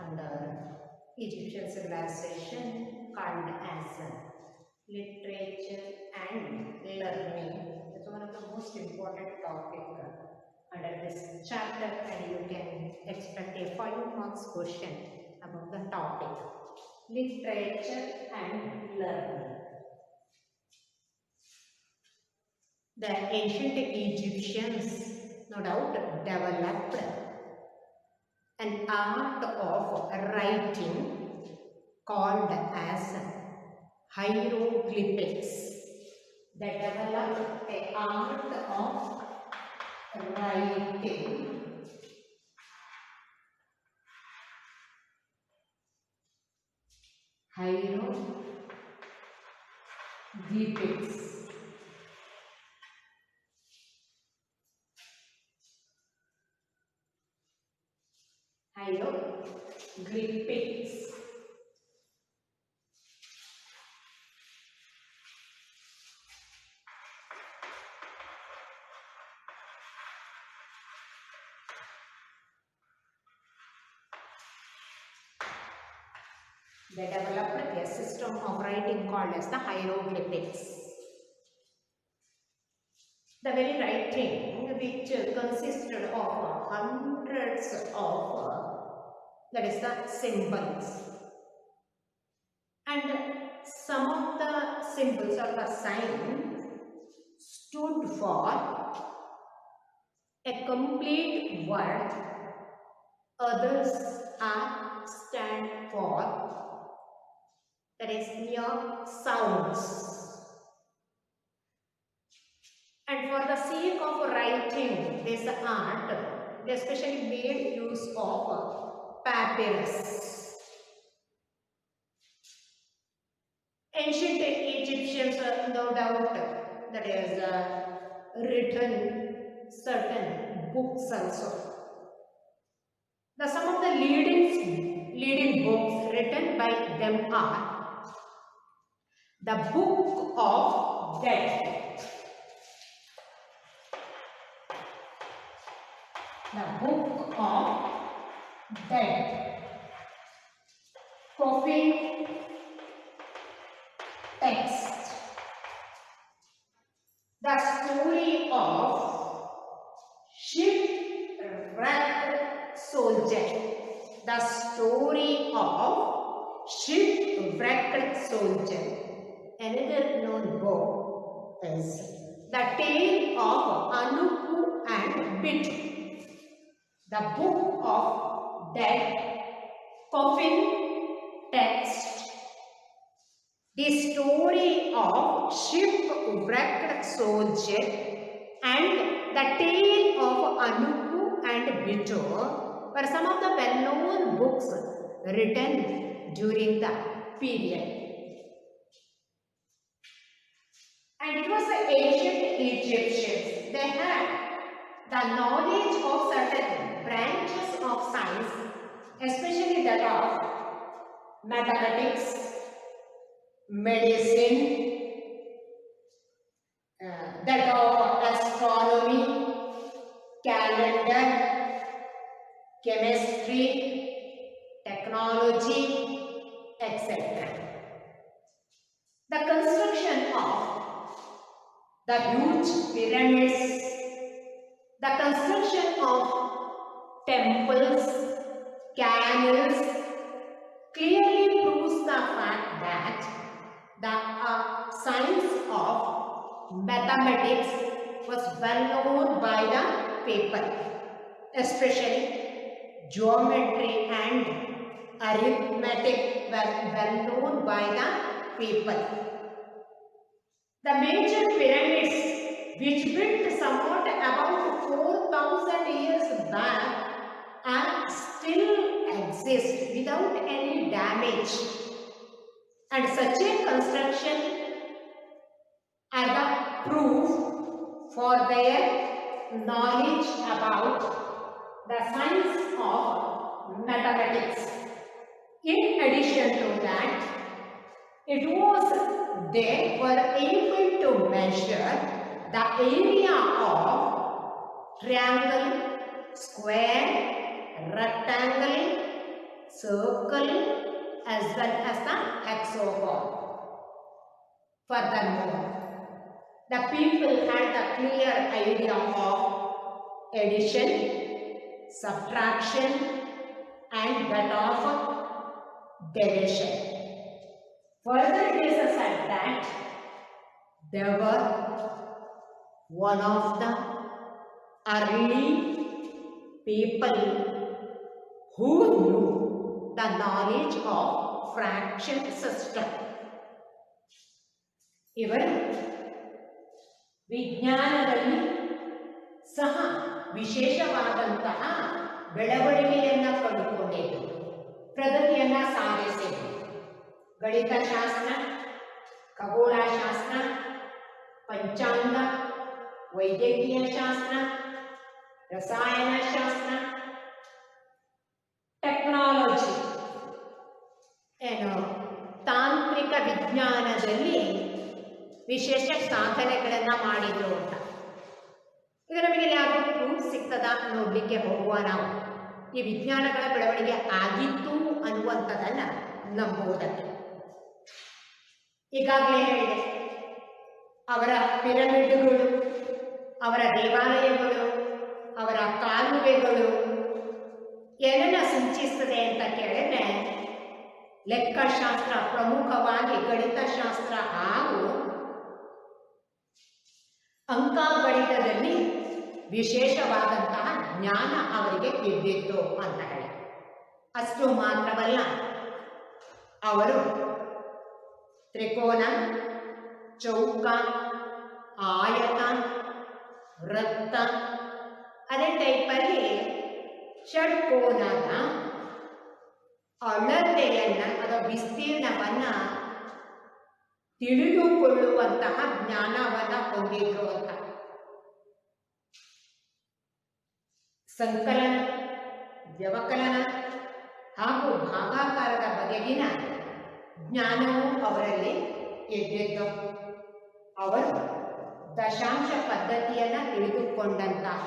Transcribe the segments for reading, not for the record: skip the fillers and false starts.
under Egyptian civilization called as literature and learning. It's one of the most important topic under this chapter, and you can expect a 5 marks question about the topic literature and learning. The ancient Egyptians, no doubt, developed an art of writing called as hieroglyphics. They developed an art of writing hieroglyphics. Hieroglyphics. They developed a system of writing called as the hieroglyphics. The very writing which consisted of hundreds of that is the symbols, and some of the symbols or the signs stood for a complete word, others are stand for that is mere sounds. And for the sake of writing this art, they especially made use of papyrus. Ancient Egyptians, no doubt, that is written certain books also. Some of the leading books written by them are the Book of Dead, the Book of Dead, Coffin Text, the Story of Shipwrecked Soldier, the Story of Shipwrecked Soldier. Another known book is The Tale of Anupu and Bitu, the Book of Dead, Coffin Text, the Story of Shipwrecked Soldier, and The Tale of Anupu and Bitu were some of the well-known books written during the period. And it was the ancient Egyptians. They had the knowledge of certain branches of science, especially that of mathematics, medicine, that of astronomy, calendar, chemistry, technology, etc. The construction of the huge pyramids, the construction of temples, canals clearly proves the fact that the science of mathematics was well known by the people, especially geometry and arithmetic were well known by the people. The major pyramids, which built somewhat about 4,000 years back, are still exist without any damage, and such a construction are the proof for their knowledge about the science of mathematics. In addition to that, they were able to measure the area of triangle, square, rectangle, circle as well as the hexagon. Furthermore, the people had a clear idea of addition, subtraction, and that of division. Further, it is said that there were one of the early people who knew the knowledge of fraction system. ಇವರು ವಿಜ್ಞಾನದಲ್ಲಿ ಸಹ ವಿಶೇಷವಾದಂತಹ ಬೆಳವಣಿಗೆಯನ್ನು ಕಂಡುಕೊಂಡಿದ್ದರು, ಪ್ರಗತಿಯನ್ನು ಸಾಧಿಸಿದರು. ಗಣಿತಶಾಸ್ತ್ರ, ಖಗೋಳಶಾಸ್ತ್ರ, ಪಂಚಾಂಗ, ವೈದ್ಯಕೀಯ ಶಾಸ್ತ್ರ, ರಸಾಯನಶಾಸ್ತ್ರ, ಟೆಕ್ನಾಲಜಿ ತಾಂತ್ರಿಕ ವಿಜ್ಞಾನದಲ್ಲಿ ವಿಶೇಷ ಸಾಧನೆಗಳನ್ನು ಮಾಡಿದ್ರು ಅಂತ. ಈಗ ನಮಗೆ ಯಾವುದು ಪ್ರೂಫ್ ಸಿಗ್ತದ ನೋಡಲಿಕ್ಕೆ ಹೋಗುವ ನಾವು ಈ ವಿಜ್ಞಾನಗಳ ಬೆಳವಣಿಗೆ ಆಗಿತ್ತು ಅನ್ನುವಂಥದ್ದನ್ನ ನಂಬುವುದಕ್ಕೆ. ಈಗಾಗಲೇ ಹೇಳಿದೆ, ಅವರ ಪಿರಮಿಡ್ಗಳು, ಅವರ ದೇವಾಲಯಗಳು, ಅವರ ಕಾಲುವೆಗಳು ಏನನ್ನ ಸೂಚಿಸ್ತದೆ ಅಂತ ಕೇಳಿದ್ರೆ ಲೆಕ್ಕಶಾಸ್ತ್ರ, ಪ್ರಮುಖವಾಗಿ ಗಣಿತಶಾಸ್ತ್ರ ಹಾಗೂ ಅಂಕಗಣಿತದಲ್ಲಿ ವಿಶೇಷವಾದಂತಹ ಜ್ಞಾನ ಅವರಿಗೆ ಇದ್ದಿತ್ತು ಅಂತ ಹೇಳಿ. ಅಷ್ಟು ಮಾತ್ರವಲ್ಲ, ಅವರು ತ್ರಿಕೋನ, ಚೌಕ, ಆಯತ, ವೃತ್ತ, ಅದೇ ಟೈಪಲ್ಲಿ ಷಡ್ಕೋನದ ಅಳತೆಯನ್ನ ಅಥವಾ ವಿಸ್ತೀರ್ಣವನ್ನ ತಿಳಿದುಕೊಳ್ಳುವಂತಹ ಜ್ಞಾನವನ್ನ ಹೊಂದಿದ್ರು ಅಂತ. ಸಂಕಲನ, ವ್ಯವಕಲನ ಹಾಗೂ ಭಾಗಾಕಾರದ ಬಗೆಗಿನ ಜ್ಞಾನವೂ ಅವರಲ್ಲಿ ಇದ್ದಿತ್ತು. ಅವರು ದಶಾಂಶ ಪದ್ಧತಿಯನ್ನ ತಿಳಿದುಕೊಂಡಂತಹ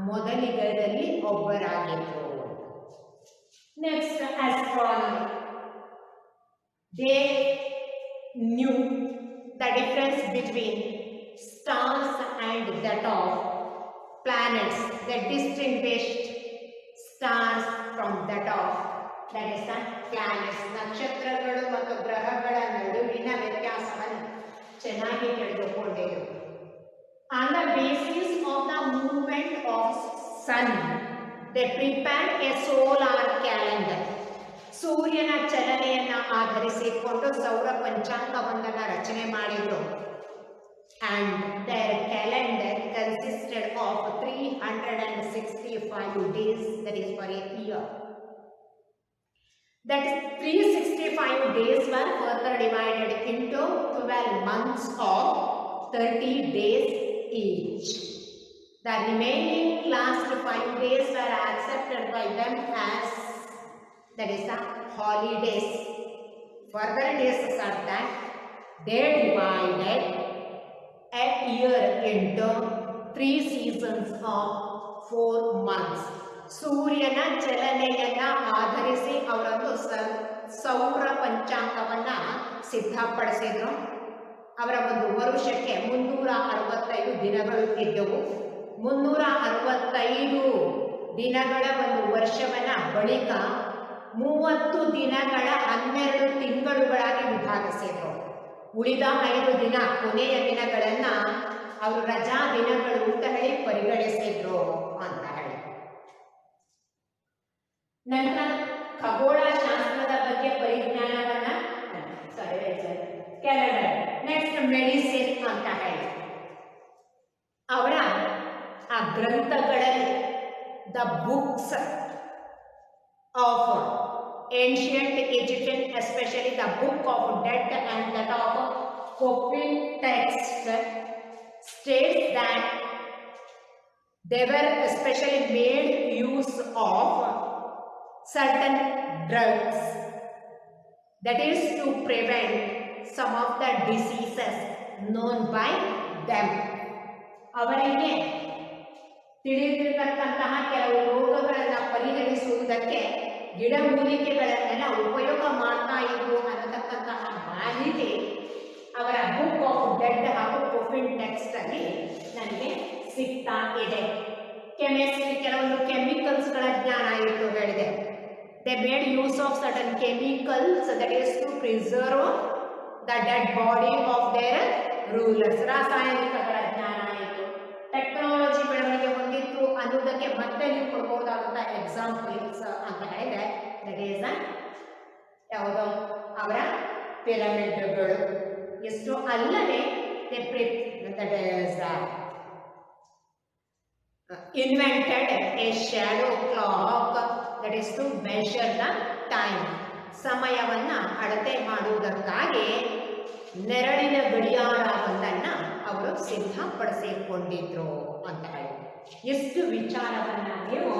ಮೊದಲಿಗರಲ್ಲಿ ಒಬ್ಬರಾಗಿದ್ದರು. Next, astronomy. They knew the difference between stars and that of planets. They distinguished stars from that of planets. ನಕ್ಷತ್ರಗಳು ಮತ್ತು ಗ್ರಹಗಳ ನಡುವಿನ ವ್ಯತ್ಯಾಸವನ್ನು ಚೆನ್ನಾಗಿ ತಿಳಿದುಕೊಂಡಿದ್ದರು. On the basis of the movement of sun, they prepared a solar calendar. ಸೂರ್ಯನ ಚಲನೆಯನ್ನು ಆಧರಿಸಿಕೊಂಡು ಸೌರ ಪಂಚಾಂಗವನ್ನು ರಚನೆ ಮಾಡಿದರು. And their calendar consisted of 365 days, that is for a year. That 365 days were further divided into 12 months of 30 days each. The remaining last 5 days were accepted by them as, that is, the holidays. Further, it is said that they divided a year into 3 seasons of 4 months. ಸೂರ್ಯನ ಚಲನೆಯನ್ನ ಆಧರಿಸಿ ಅವರೊಂದು ಸೌರ ಪಂಚಾಂಗವನ್ನ ಸಿದ್ಧಪಡಿಸಿದ್ರು. ಅವರ ಒಂದು ವರುಷಕ್ಕೆ 365 ದಿನಗಳು ಇದ್ದವು. 365 ದಿನಗಳ ಒಂದು ವರ್ಷವನ್ನ ಬಳಿಕ 30 ದಿನಗಳ 12 ತಿಂಗಳುಗಳಾಗಿ ವಿಭಾಗಿಸಿದ್ರು. ಉಳಿದ 5 ದಿನ, ಕೊನೆಯ ದಿನಗಳನ್ನ ಅವರು ರಜಾ ದಿನಗಳು ಅಂತ ಹೇಳಿ ಪರಿಗಣಿಸಿದ್ರು ಅಂತ ಹೇಳಿ. ನಂತರ ಖಗೋಳಶಾಸ್ತ್ರದ ಬಗ್ಗೆ ಪರಿಜ್ಞಾನವನ್ನ ಕ್ಯಾಲೆಂಡರ್, ನೆಕ್ಸ್ಟ್ ಮೆಡಿಸಿನ್ ಅಂತ ಹೇಳಿ ಅವರ ಆ ಗ್ರಂಥಗಳಲ್ಲಿ the books of ancient Egyptian, especially the book of dead and that of coffin text, states that they were especially made use of certain drugs, that is to prevent some of the diseases known by them. ಅವರಿಗೆ ತಿಳಿದಿರತಕ್ಕಂತಹ ಕೆಲವು ರೋಗಗಳನ್ನು ಪರಿಹರಿಸುವುದಕ್ಕೆ ಗಿಡಮೂಲಿಕೆಗಳನ್ನೆಲ್ಲ ಉಪಯೋಗ ಮಾಡ್ತಾ ಇದ್ರು ಅನ್ನತಕ್ಕಂತಹ ಮಾಹಿತಿ ಅವರ book of dead ಹಾಗೂ ಕೋಫಿನ್ text ಅಲ್ಲಿ ನನಗೆ ಸಿಗ್ತಾ ಇದೆ. ಕೆಮಿಸ್ಟ್ರಿ ಕೆಲವೊಂದು ಕೆಮಿಕಲ್ಸ್ಗಳ ಜ್ಞಾನ ಇತ್ತು ಹೇಳಿದೆ. They made use of certain chemicals that is to preserve the dead body of their rulers. ರಾಸಾಯನಿಕಗಳ ಜ್ಞಾನ ಆಯಿತು. ಟೆಕ್ನಾಲಜಿ ಬೆಳವಣಿಗೆ ಹೊಂದಿತ್ತು ಅನ್ನೋದಕ್ಕೆ ಮತ್ತೆ ನೀವು ಕೊಡಬಹುದಾದಂತಹ ಎಕ್ಸಾಂಪಲ್ಸ್ ಅಂತ ಹೇಳಿದ್ರೆ ದಟ್ ಈಸ್ ಯಾವುದೋ ಅವರ ಪಿರಮಿಡ್ಗಳು. ಎಷ್ಟು ಅಲ್ಲದೆ that is invented a shadow clock that is to measure the time. ಸಮಯವನ್ನ ಅಳತೆ ಮಾಡುವುದಕ್ಕಾಗಿ ನೆರಳಿನ ಗಡಿಯಾರವನ್ನ ಅವರು ಸಿದ್ಧಪಡಿಸಿಕೊಂಡಿದ್ರು ಅಂತ ಹೇಳಿ ಎಷ್ಟು ವಿಚಾರವನ್ನ ನೀವು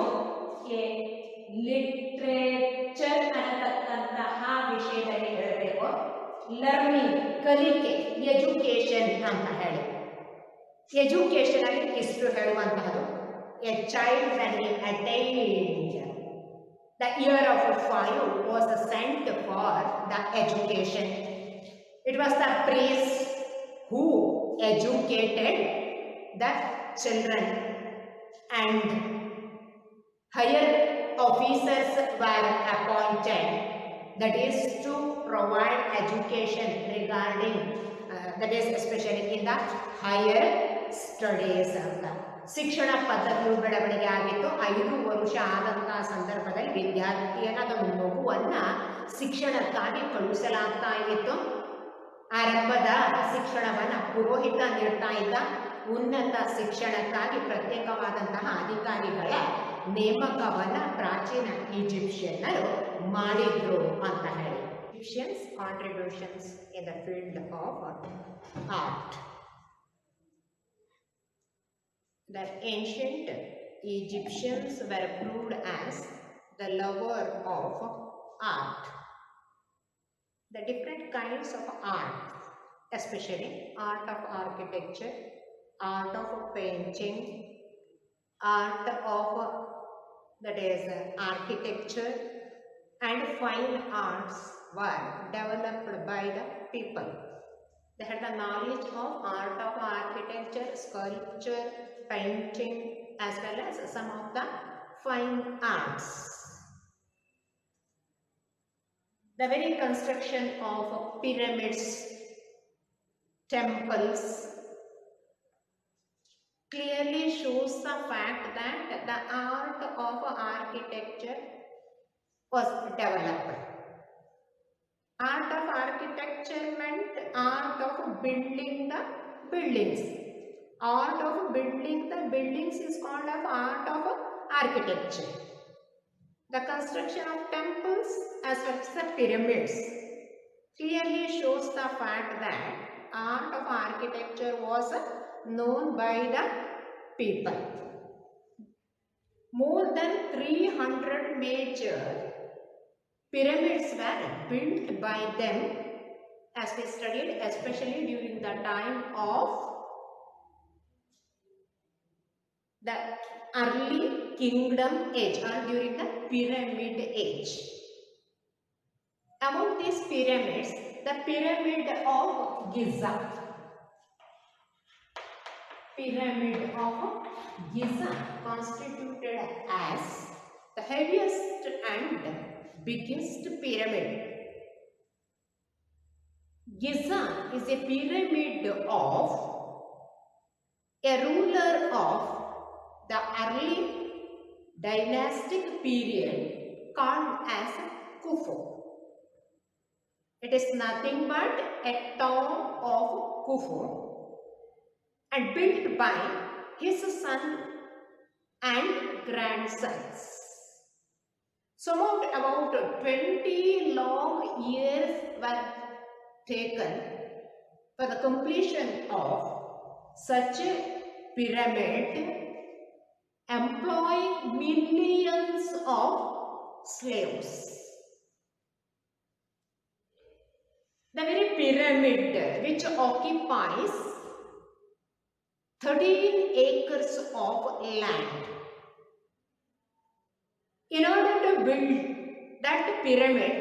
ಲಿಟ್ರೇಚರ್ ಅನ್ನತಕ್ಕಂತಹ ವಿಷಯದಲ್ಲಿ ಹೇಳಬೇಕು. ಲರ್ನಿಂಗ್ ಕಲಿಕೆ, ಎಜುಕೇಶನ್ ಅಂತ ಹೇಳಿ ಎಜುಕೇಶನ್ ಅಲ್ಲಿ ಇಷ್ಟು ಹೇಳುವಂತಹದ್ದು. A child when he attained the year of 5 was sent for the education. It was the priest who educated the children, and higher officers were appointed, that is to provide education regarding that is especially in the higher studies ಅಂತ. ಶಿಕ್ಷಣ ಪದ್ಧತಿಯು ಬೆಳವಣಿಗೆ ಆಗಿತ್ತು. 5 ವರ್ಷ ಆದಂತಹ ಸಂದರ್ಭದಲ್ಲಿ ವಿದ್ಯಾರ್ಥಿಯನ್ನ ಅಥವಾ ಮಗುವನ್ನ ಶಿಕ್ಷಣಕ್ಕಾಗಿ ಕಳುಹಿಸಲಾಗ್ತಾ ಇತ್ತು. ಆರಂಭದ ಶಿಕ್ಷಣವನ್ನ ಪುರೋಹಿತ ನೀಡ್ತಾ ಇದ್ದ. ಉನ್ನತ ಶಿಕ್ಷಣಕ್ಕಾಗಿ ಪ್ರತ್ಯೇಕವಾದಂತಹ ಅಧಿಕಾರಿಗಳ ನೇಮಕವನ್ನ ಪ್ರಾಚೀನ ಈಜಿಪ್ಷಿಯನ್ನರು ಮಾಡಿದ್ರು ಅಂತ ಹೇಳಿ. Egyptians contributions in the field of art. The ancient Egyptians were proved as the lover of art. The different kinds of art, especially art of architecture, art of painting, art of that is architecture and fine arts were developed by the people. They had the knowledge of art of architecture, sculpture, painting as well as some of the fine arts. The very construction of pyramids, temples clearly shows the fact that the art of architecture was developed. Art of architecture meant art of building the buildings. Art of building the buildings is called as art of architecture. The construction of temples as well as the pyramids clearly shows the fact that art of architecture was known by the people. More than 300 major pyramids were built by them, as we studied, especially during the time of the early kingdom age or during the pyramid age. Among these pyramids, the pyramid of Giza. Pyramid of Giza constituted as the heaviest and biggest pyramid. Giza is a pyramid of a ruler of the early dynastic period called as Khufu. It is nothing but a tomb of Khufu and built by his son and grandsons. So about 20 long years were taken for the completion of such a pyramid, employing millions of slaves. The very pyramid, which occupies 13 acres of land, in order to build that pyramid,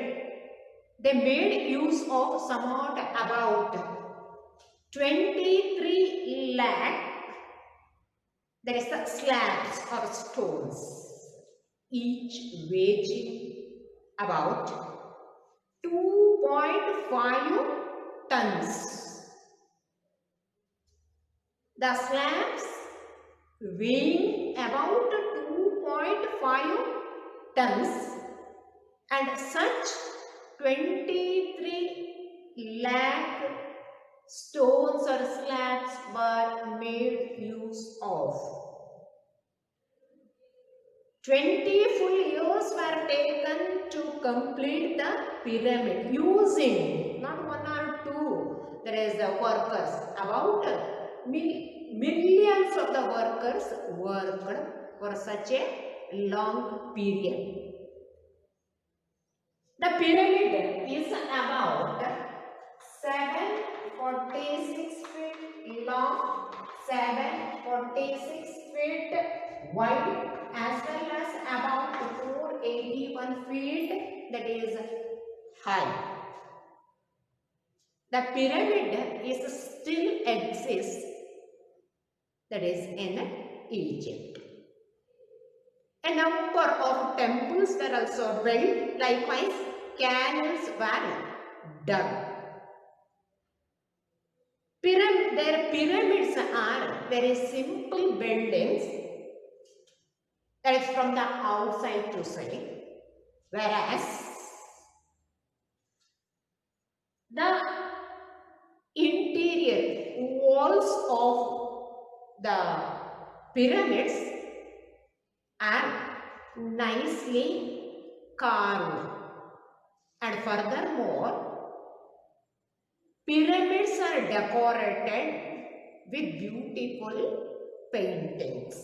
they made use of somewhat about 23 lakh, there is the slabs or stones, each weighing about 2.5 tons. The slabs weighing about 2.5 tons, and such 23 lakh stones or slabs were made use of. 20 full years were taken to complete the pyramid using not one or two. There is the workers, about millions of the workers worked for such a long period. The pyramid is about 746 feet long, 746 feet wide, as well as about 481 feet, that is high. The pyramid is still exists, that is in Egypt. A number of temples were also built, likewise canals were dug. Their pyramids are very simple buildings, that is from the outside to side, whereas the interior walls of the pyramids are nicely carved, and furthermore pyramids are decorated with beautiful paintings.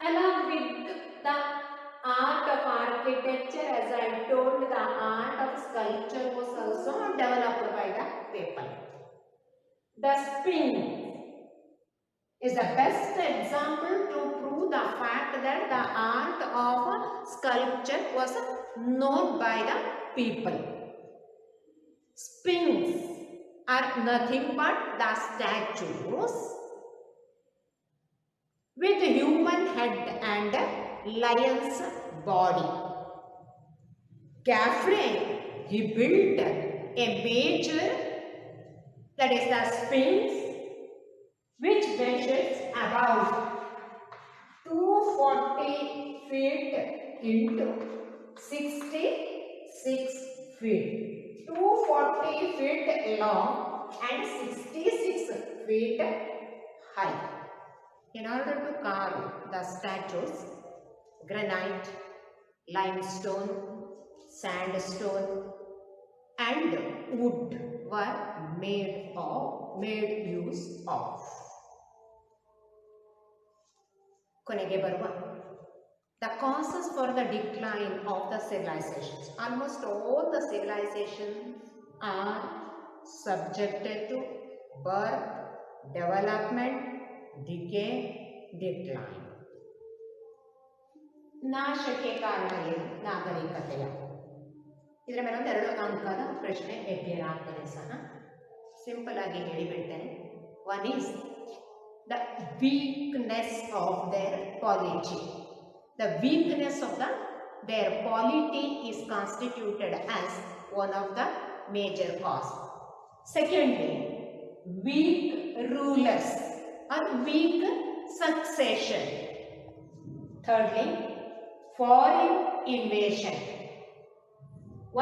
Along with the art of architecture, as I told, the art of sculpture was also developed by the people. The Sphinx is the best example to prove the fact that the art of sculpture was known by the people. Sphinx are nothing but the statues with human head and lion's body. Khafre, he built a major, that is the Sphinx, which measures about 240 feet into 66 feet. 240 feet long and 66 feet high. In order to carve the statues, granite, limestone, sandstone and wood were made use of. ಕೊನೆಗೆ ಬರುವ the causes for the decline of the civilizations. Almost all the civilizations are subjected to birth, development, decay, decline. ನಾಶಕ್ಕೆ ಕಾರಣ ಏನು? ನಾಗರಿಕತೆಯ. ಇದರ ಮೇಲೆ ಒಂದೆರಡು ಅಂಕದ ಪ್ರಶ್ನೆ ಎಪಿಯರ್ ಆಗ್ತದೆ ಸಹ. ಸಿಂಪಲ್ ಆಗಿ ಹೇಳಿಬಿಡ್ತೇನೆ. One is the weakness of their polity. The weakness of their polity is constituted as one of the major causes. Secondly, weak rulers or weak succession. Thirdly, foreign invasion.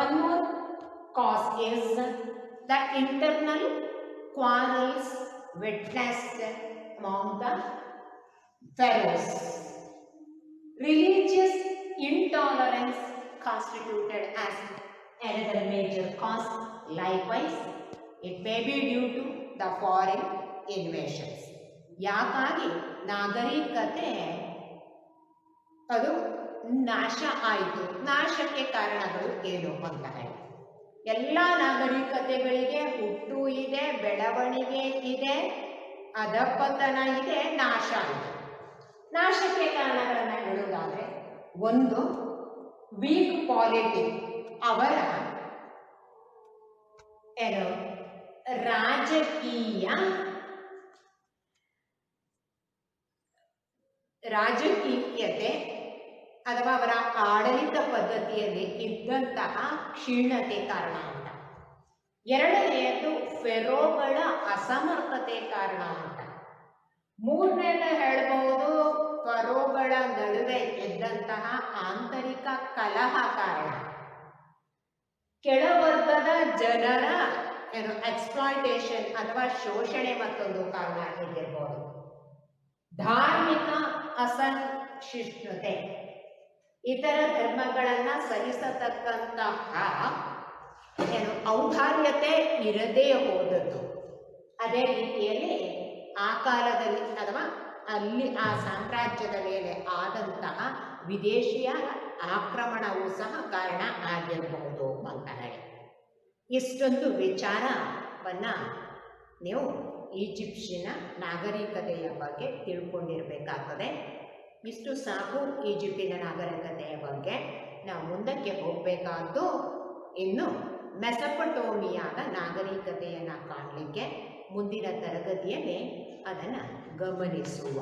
One more cause is the internal quarrels witnessed among the pharaohs. Religious intolerance constituted as another major cause. Likewise, it may be due to the foreign invasions. ಯಾಕಾಗಿ ನಾಗರಿಕತೆ ಅದು ನಾಶ ಆಯಿತು. ನಾಶಕ್ಕೆ ಕಾರಣಗಳು ಏನು ಅಂತ ಹೇಳಿ, ಎಲ್ಲ ನಾಗರಿಕತೆಗಳಿಗೆ ಹುಟ್ಟು ಇದೆ, ಬೆಳವಣಿಗೆ ಇದೆ, ಅಧಪತನ ಇದೆ, ನಾಶ ಇದೆ. ನಾಶಕ್ಕೆ ಕಾರಣಗಳನ್ನು ಹೇಳುವುದಾದರೆ ಒಂದು ವೀಕ್ ಪಾಲಿಟಿ, ಅವರ ಏನು ರಾಜಕೀಯತೆ ಅಥವಾ ಅವರ ಆಡಳಿತ ಪದ್ಧತಿಯಲ್ಲಿ ಇದ್ದಂತಹ ಕ್ಷೀಣತೆ ಕಾರಣ ಅಂತ. ಎರಡನೆಯದು ಫೆರೋಗಳ ಅಸಮರ್ಥತೆ ಕಾರಣ ಅಂತ. ಮೂರನೇದು ಹೇಳಬಹುದು ಫರೋಗಳ ನಡುವೆ ಇದ್ದಂತಹ ಆಂತರಿಕ ಕಲಹ ಕಾರಣ. ಕೆಳವರ್ಗದ ಜನರ ಏನು ಎಕ್ಸ್ಪ್ಲಾಯ್ಟೇಷನ್ ಅಥವಾ ಶೋಷಣೆ ಮತ್ತೊಂದು ಕಾರಣ ಇದ್ದಿರಬಹುದು. ಧಾರ್ಮಿಕ ಅಸಹಿಷ್ಣುತೆ, ಇತರ ಧರ್ಮಗಳನ್ನ ಸಹಿಸತಕ್ಕಂತಹ ಏನು ಔದಾರ್ಯತೆ ಇರದೇ ಹೋದದ್ದು. ಅದೇ ರೀತಿಯಲ್ಲಿ ಆ ಕಾಲದಲ್ಲಿ ಅಥವಾ ಅಲ್ಲಿ ಆ ಸಾಮ್ರಾಜ್ಯದ ಮೇಲೆ ಆದಂತಹ ವಿದೇಶಿಯ ಆಕ್ರಮಣವೂ ಸಹ ಕಾರಣ ಆಗಿರಬಹುದು ಅಂತ ಹೇಳಿ ಇಷ್ಟೊಂದು ವಿಚಾರವನ್ನ ನೀವು ಈಜಿಪ್ಷಿಯನ್ ನಾಗರಿಕತೆಯ ಬಗ್ಗೆ ತಿಳ್ಕೊಂಡಿರಬೇಕಾಗ್ತದೆ. ಇಷ್ಟು ಸಾಕು ಈಜಿಪ್ಟಿನ ನಾಗರಿಕತೆಯ ಬಗ್ಗೆ. ನಾವು ಮುಂದಕ್ಕೆ ಹೋಗಬೇಕಾದ್ದು ಇನ್ನು ಮೆಸೊಪೊಟೇಮಿಯಾದ ನಾಗರಿಕತೆಯನ್ನು ಕಾಣಲಿಕ್ಕೆ ಮುಂದಿನ ತರಗತಿಯಲ್ಲಿ ಅದನ್ನು ಗಮನಿಸುವ.